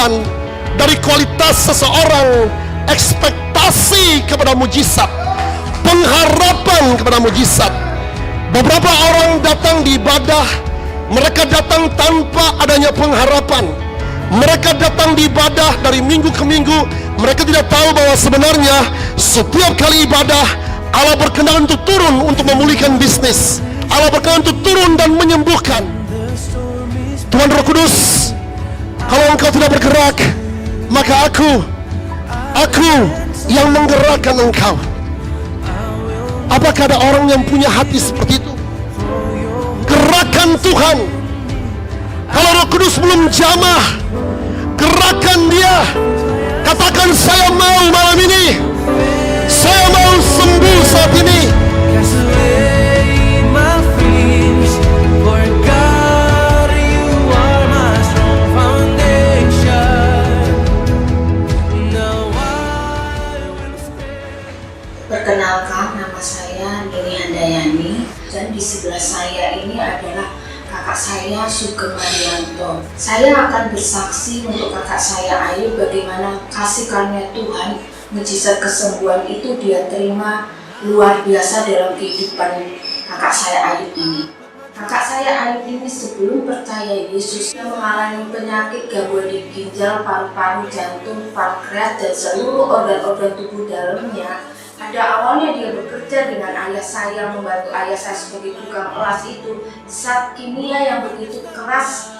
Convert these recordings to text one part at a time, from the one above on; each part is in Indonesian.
bukan dari kualitas seseorang, ekspektasi kepada mujizat, pengharapan kepada mujizat. Beberapa orang datang di ibadah, mereka datang tanpa adanya pengharapan. Mereka datang di ibadah dari minggu ke minggu. Mereka tidak tahu bahwa sebenarnya setiap kali ibadah Allah berkenan untuk turun untuk memulihkan bisnis. Allah berkenan untuk turun dan menyembuhkan. Tuhan Roh Kudus, kalau engkau tidak bergerak, maka aku yang menggerakkan engkau. Apakah ada orang yang punya hati seperti itu? Gerakan Tuhan. Kalau Roh Kudus belum jamah, gerakan Dia. Katakan, saya mau malam ini. Saya mau sembuh saat ini. Perkenalkan, nama saya Nini Handayani, dan di sebelah saya ini adalah kakak saya Sugeng Marianto. Saya akan bersaksi untuk kakak saya Ayu bagaimana kasih karunia Tuhan, mujizat kesembuhan itu dia terima luar biasa dalam kehidupan kakak saya Ayu ini. Kakak saya Ayu ini sebelum percaya Yesus, dia mengalami penyakit gangguan di ginjal, paru-paru, jantung, pankreas, dan seluruh organ-organ tubuh dalamnya. Pada awalnya dia bekerja dengan ayah saya, membantu ayah saya sebagai tukang elas itu. Zat kimia yang begitu keras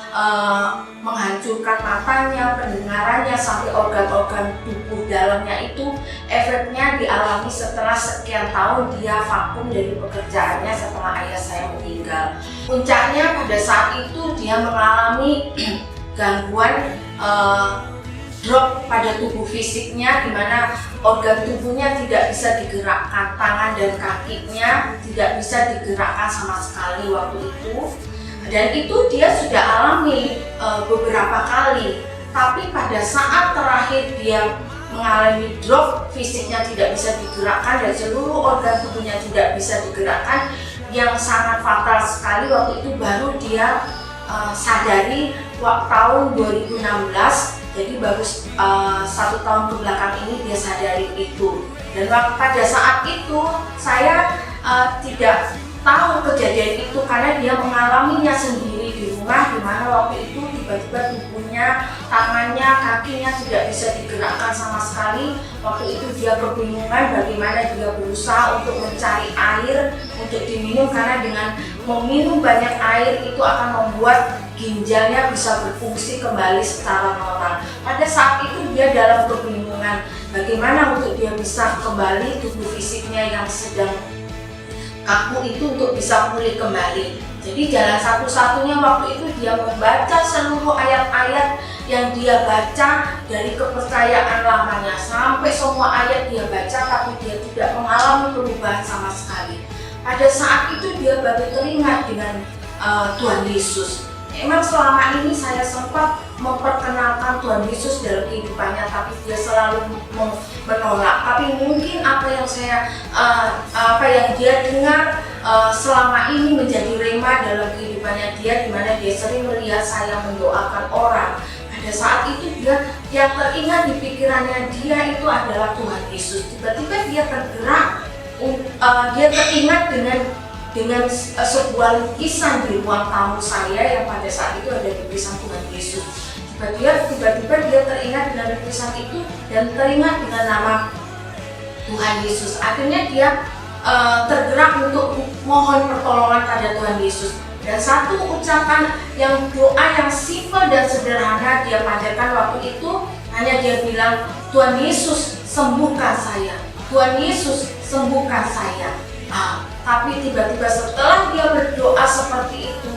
menghancurkan matanya, pendengarannya, sampai organ-organ tubuh dalamnya itu efeknya dialami setelah sekian tahun dia vakum dari pekerjaannya setelah ayah saya meninggal. Puncaknya pada saat itu dia mengalami gangguan drop pada tubuh fisiknya, di mana organ tubuhnya tidak bisa digerakkan, tangan dan kakinya tidak bisa digerakkan sama sekali waktu itu. Dan itu dia sudah alami beberapa kali. Tapi pada saat terakhir dia mengalami drop, fisiknya tidak bisa digerakkan dan seluruh organ tubuhnya tidak bisa digerakkan, yang sangat fatal sekali. Waktu itu baru dia sadari tahun 2016. Jadi baru 1 tahun kebelakang ini dia sadari itu. Dan pada saat itu saya tidak tahu kejadian itu karena dia mengalaminya sendiri di rumah, di mana waktu itu tiba-tiba tubuhnya, tangannya, kakinya tidak bisa digerakkan sama sekali. Waktu itu dia kebingungan bagaimana dia berusaha untuk mencari air untuk diminum, karena dengan meminum banyak air itu akan membuat ginjalnya bisa berfungsi kembali secara normal. Pada saat itu dia dalam kebingungan bagaimana untuk dia bisa kembali tubuh fisiknya yang sedang kaku itu untuk bisa pulih kembali. Jadi jalan satu-satunya waktu itu dia membaca seluruh ayat-ayat yang dia baca dari kepercayaan lamanya, sampai semua ayat dia baca, tapi dia tidak mengalami perubahan sama sekali. Pada saat itu dia baru teringat dengan Tuhan Yesus. Memang selama ini saya sempat memperkenalkan Tuhan Yesus dalam kehidupannya, tapi dia selalu menolak. Tapi mungkin apa yang dia dengar selama ini menjadi rema dalam kehidupannya dia, di mana dia sering melihat saya mendoakan orang. Pada saat itu dia yang teringat di pikirannya dia itu adalah Tuhan Yesus. Tiba-tiba dia tergerak, dia teringat dengan sebuah lukisan di ruang tamu saya yang pada saat itu ada lukisan Tuhan Yesus. Tiba-tiba dia teringat dengan lukisan itu dan teringat dengan nama Tuhan Yesus. Akhirnya dia tergerak untuk mohon pertolongan pada Tuhan Yesus. Dan satu ucapan doa yang simpel dan sederhana dia panjatkan waktu itu, hanya dia bilang, Tuhan Yesus sembuhkan saya, Tuhan Yesus sembuhkan saya. Tapi tiba-tiba setelah dia berdoa seperti itu,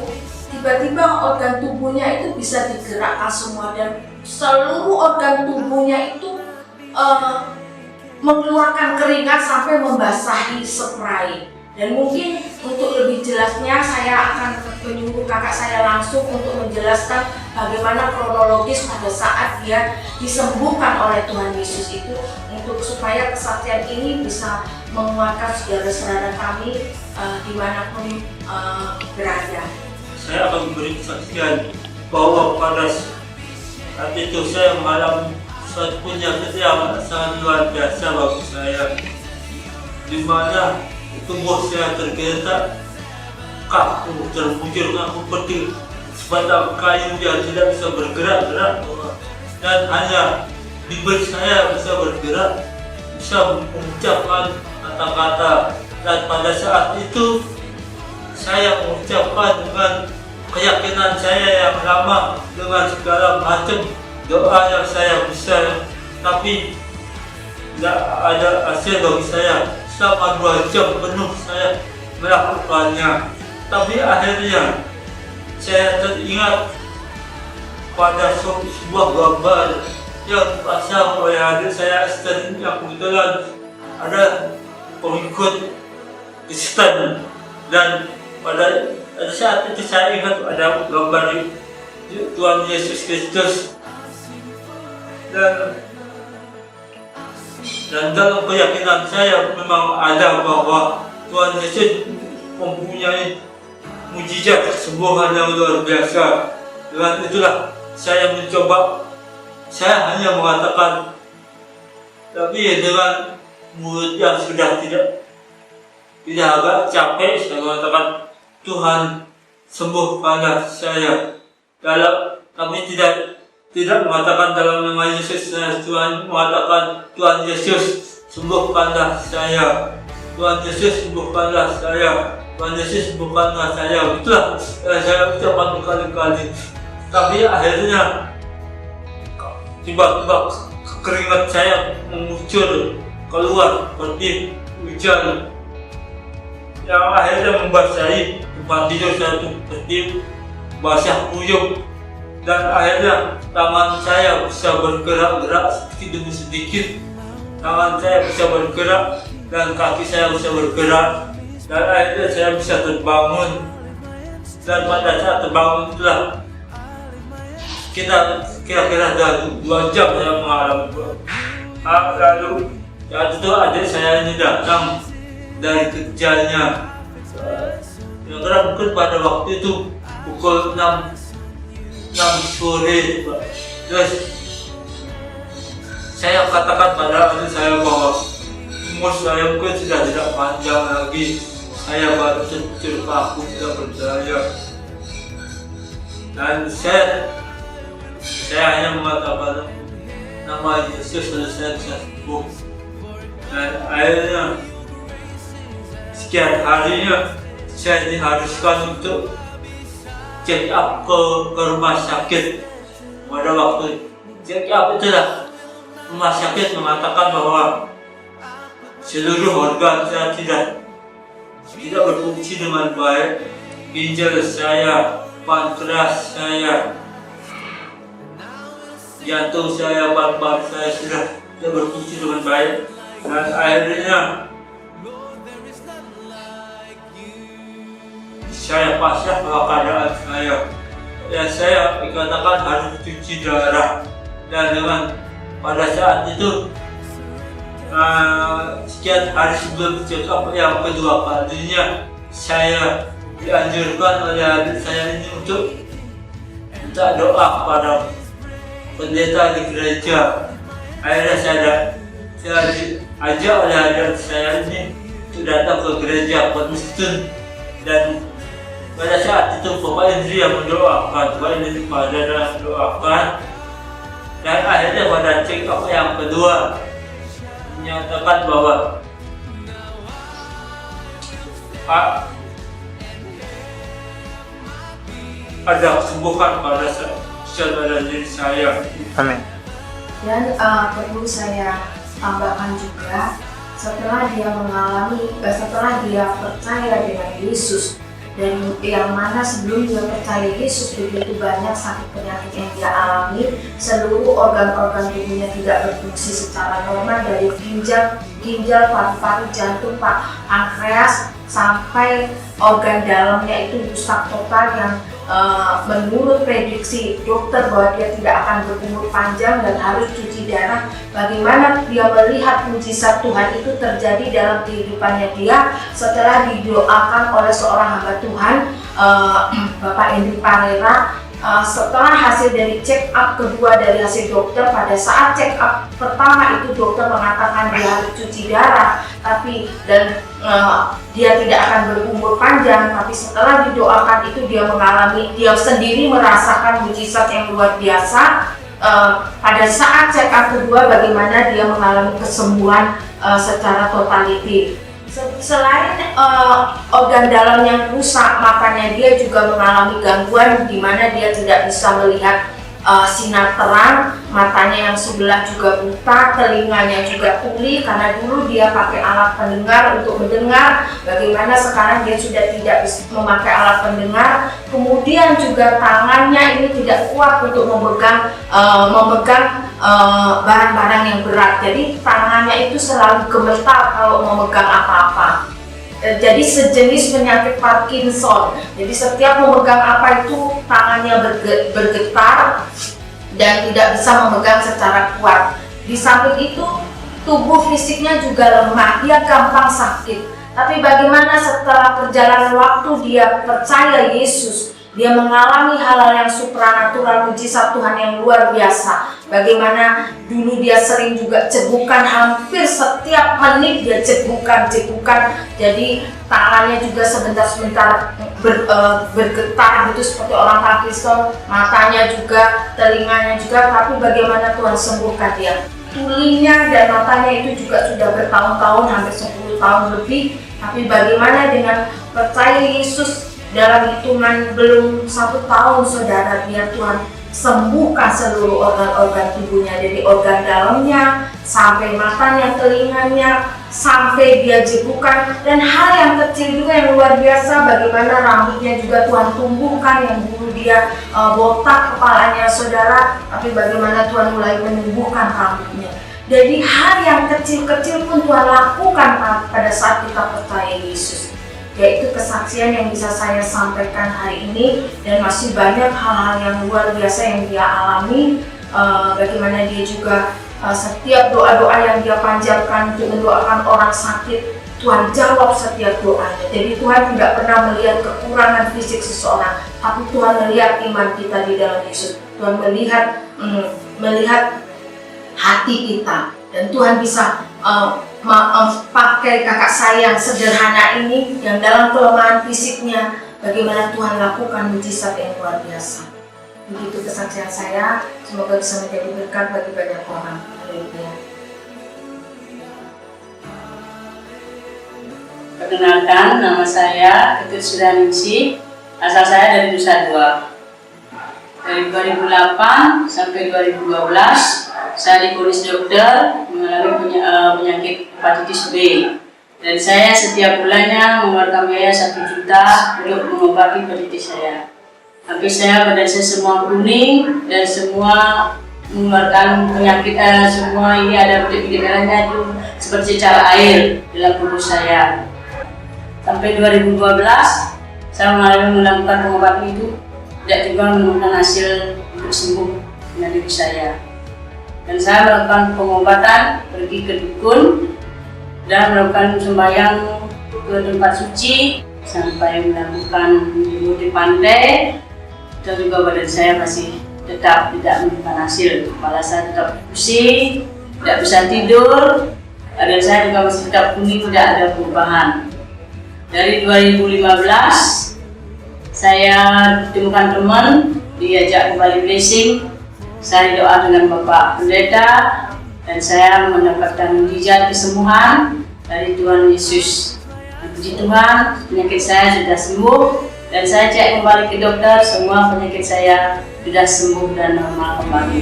tiba-tiba organ tubuhnya itu bisa digerakkan semua, dan seluruh organ tubuhnya itu mengeluarkan keringat sampai membasahi spray. Dan mungkin untuk lebih jelasnya saya akan menyuruh kakak saya langsung untuk menjelaskan bagaimana kronologis pada saat dia disembuhkan oleh Tuhan Yesus itu, untuk supaya kesaksian ini bisa menguatkan saudara-saudara kami dimanapun berada. Saya akan memberi kesaksian bahwa pada Saat itu saya mengalami suatu penyakit yang sangat luar biasa bagi saya, di mana tubuh saya tergeletak, kaku, terbujur kaku seperti sebatang kayu yang tidak bisa bergerak-gerak, dan hanya bibir saya bisa bergerak, bisa mengucapkan kata-kata. Dan pada saat itu saya mengucapkan dengan keyakinan saya yang lama, dengan segala macam doa yang saya bisa, tapi tidak ada hasil bagi saya. Selama 2 jam penuh saya melakukannya, tapi akhirnya saya teringat pada sebuah gambar yang dipasang oleh adik saya Kristen, yang kebetulan ada pengikut Kristen, dan pada saat itu saya ingat ada gambar Tuhan Yesus Kristus, dan dalam keyakinan saya memang ada bahwa Tuhan Yesus mempunyai mujizat kesembuhan yang luar biasa. Dengan itulah saya mencoba, saya hanya mengatakan, tapi dengan mulut yang sudah tidak agak capek, saya mengatakan, Tuhan sembuhkanlah saya. Kami tidak mengatakan dalam nama Yesus, Tuhan mengatakan, Tuhan Yesus sembuhkanlah saya, Tuhan Yesus sembuhkanlah saya, Tuhan Yesus sembuhkanlah saya. Itulah saya ucapkan berkali-kali. Tapi akhirnya tiba-tiba keringat saya mengucur keluar seperti hujan, yang akhirnya membasahi tempat tidur saya seperti basah kuyup, dan akhirnya tangan saya bisa bergerak-gerak sedikit demi sedikit. Tangan saya bisa bergerak dan kaki saya bisa bergerak, dan akhirnya saya bisa terbangun. Dan pada saat terbangun itulah kita kira-kira 2 jam saya mengalami. Lalu saat itu adik saya ini datang dari kerjanya, kira-kira mungkin pada waktu itu pukul 6 sore. Terus saya katakan pada adik saya bahwa umur saya mungkin sudah tidak panjang lagi, saya baru kecil, aku tidak berdaya. Dan saya hanya mengatakan nama Yesus lalu saya bisa sembuh. Dan akhirnya sekian harinya saya diharuskan untuk check up ke rumah sakit. Pada waktu check up itulah rumah sakit mengatakan bahwa seluruh organ saya tidak berfungsi dengan baik. Ginjal saya, pankreas saya, jantung saya, paru-paru saya sudah tidak berfungsi dengan baik. Dan akhirnya saya pasrah pada keadaan saya, dan saya dikatakan harus cuci darah. Dan dengan pada saat itu sekian hari sebelum check up yang kedua kalinya, saya dianjurkan oleh adik saya ini untuk minta doa kepada pendeta di gereja. Akhirnya saya diajak oleh adik saya ini untuk datang ke gereja Protestan, dan pada saat itu Bapak Indri yang mendoakan, Bapak Indri pada mendoakan, dan akhirnya pada check up yang kedua menyatakan bahwa ada kesembuhan pada saudara diri saya. Amin. Dan perlu saya tambahkan juga, setelah dia percaya dengan Yesus, dan yang mana sebelum dia percaya Yesus begitu banyak sakit penyakit yang dia alami, seluruh organ-organ tubuhnya tidak berfungsi secara normal, dari ginjal, paru-paru, jantung, pankreas, sampai organ dalamnya itu rusak total, yang menurut prediksi dokter bahwa dia tidak akan berumur panjang dan harus cuci darah. Bagaimana dia melihat mujizat Tuhan itu terjadi dalam kehidupannya dia setelah didoakan oleh seorang hamba Tuhan, Bapak Indri Parera, setelah hasil dari check up kedua dari hasil dokter, pada saat check up pertama itu dokter mengatakan dia harus cuci darah, dan dia tidak akan berumur panjang. Tapi setelah didoakan itu dia sendiri merasakan mujizat yang luar biasa. Pada saat check up kedua, bagaimana dia mengalami kesembuhan secara totaliti. Selain organ dalam yang rusak, makanya dia juga mengalami gangguan di mana dia tidak bisa melihat sinar terang, matanya yang sebelah juga buta, telinganya juga tuli karena dulu dia pakai alat pendengar untuk mendengar. Bagaimana sekarang dia sudah tidak bisa memakai alat pendengar. Kemudian juga tangannya ini tidak kuat untuk memegang barang-barang yang berat. Jadi tangannya itu selalu gemetar kalau memegang apa-apa. Jadi sejenis penyakit Parkinson. Jadi setiap memegang apa itu tangannya bergetar dan tidak bisa memegang secara kuat. Di samping itu tubuh fisiknya juga lemah, dia gampang sakit. Tapi bagaimana setelah perjalanan waktu dia percaya Yesus, dia mengalami hal-hal yang supranatural, mujizat Tuhan yang luar biasa. Bagaimana dulu dia sering juga cegukan, hampir setiap menit dia cegukan. Jadi tangannya juga sebentar-sebentar bergetar gitu seperti orang Parkinson, matanya juga, telinganya juga. Tapi bagaimana Tuhan sembuhkan dia. Tulinya dan matanya itu juga sudah bertahun-tahun, hampir 10 tahun lebih. Tapi bagaimana dengan percaya Yesus, dalam hitungan belum 1 tahun saudara, biar Tuhan sembuhkan seluruh organ-organ tubuhnya, dari organ dalamnya sampai matanya, telinganya, sampai dia jebukan. Dan hal yang kecil juga yang luar biasa, bagaimana rambutnya juga Tuhan tumbuhkan, yang dulu dia botak kepalanya saudara, tapi bagaimana Tuhan mulai menumbuhkan rambutnya. Jadi hal yang kecil-kecil pun Tuhan lakukan pada saat kita percaya Yesus. Yaitu kesaksian yang bisa saya sampaikan hari ini, dan masih banyak hal-hal yang luar biasa yang dia alami. Bagaimana dia juga setiap doa-doa yang dia panjatkan untuk mendoakan orang sakit, Tuhan jawab setiap doanya. Jadi Tuhan tidak pernah melihat kekurangan fisik seseorang, tapi Tuhan melihat iman kita di dalam Yesus. Tuhan melihat hati kita, dan Tuhan bisa pakai kakak saya yang sederhana ini, yang dalam kelemahan fisiknya, bagaimana Tuhan lakukan mujizat yang luar biasa. Begitu kesaksian saya, semoga bisa menjadi berkat bagi banyak orang. Haleluya. Perkenalkan, nama saya Ketut Sudaningsih, asal saya dari Nusa Dua. Dari 2008 sampai 2012 saya diponis dokter mengalami penyakit hepatitis B, dan saya setiap bulannya mengeluarkan biaya 1 juta untuk mengobati hepatitis saya. Tapi saya badan saya semua kuning dan semua mengeluarkan penyakit, semua ini ada penyakit-penyakitnya itu seperti cara air dalam tubuh saya. Sampai 2012 saya melakukan pengobatan itu, tidak juga menemukan hasil untuk sembuh dengan diri saya. Dan saya melakukan pengobatan, pergi ke dukun dan melakukan sembahyang ke tempat suci, sampai melakukan di pantai, dan juga badan saya masih tetap tidak menemukan hasil. Kepala saya tetap pusing, tidak bisa tidur, dan saya juga masih tetap kuning, tidak ada perubahan. Dari 2015 saya ditemukan teman, diajak kembali blessing. Saya doa dengan Bapak Pendeta, dan saya mendapatkan mujizat kesembuhan dari Tuhan Yesus. Puji Tuhan, penyakit saya sudah sembuh, dan saya cek kembali ke dokter, semua penyakit saya sudah sembuh dan normal kembali.